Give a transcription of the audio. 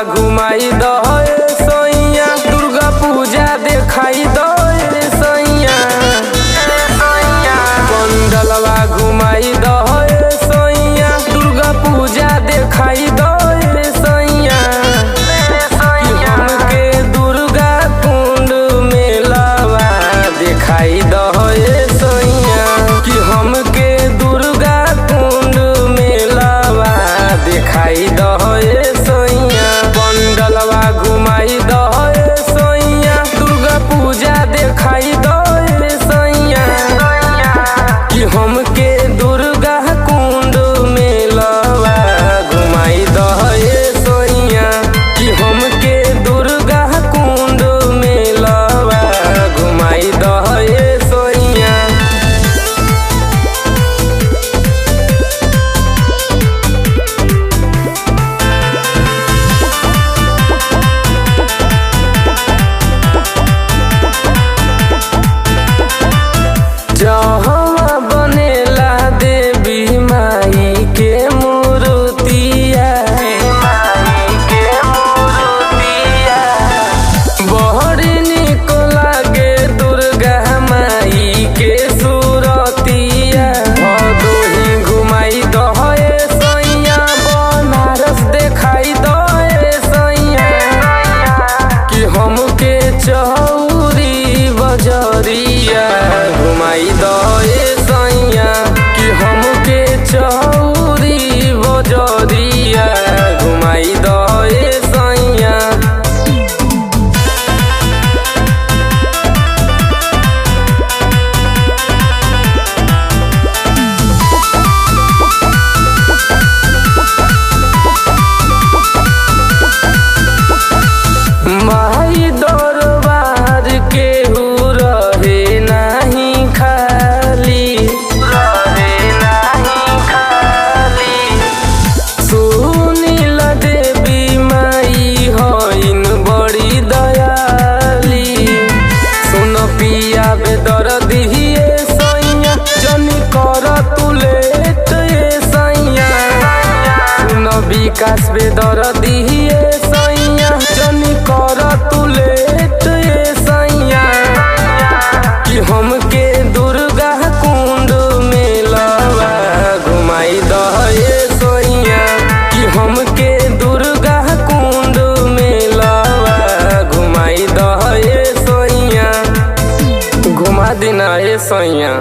घुमाई दे सैया, दुर्गा पूजा देखाई दे सैया, पंडलवा घुमाई दे सैया, दुर्गा पूजा देखाई दे सैया, हमके दुर्गा कुंड मेलावा देखाई दे सैया, कि हमके दुर्गा कुंड मेलावा देखाई दे सैया, पंडलवा घुमाई दे सैया, दुर्गा पूजा देखाई दे सैया, कि हमके दुर्गा कुंड मेलावा घुमाई दे सैया, कि हमके दुर्गा कुंड मेलावा घुमाई दे सैया। जहाँ बनेला देवी माई के मूर्तिया, बड़ी निक लागे दुर्गा माई के सूरतिया, भदोही घुमाई दे सैया, बनारस देखाई दे सैया, कि हमके चौरी बजरिया घुमाई दे सैया, कि हमके चौरी बजरिया घुमाई दे सैया। माई दरबार केहू रहे नाही खाली, सुनील देवी माई हईन बड़ी दयाली, सुन पिया बेदर्दी सैया, जनी कर तू लेट सैया, सुन विकास बेदर्दी सैया, जनी कर तू लेट सैया, कि हमके दुर्गा कुंड मेलावा घुमाई दे सैया, कि हमके दुर्गा कुंड मेलावा घुमाई दे सैया, घुमा देना सैया।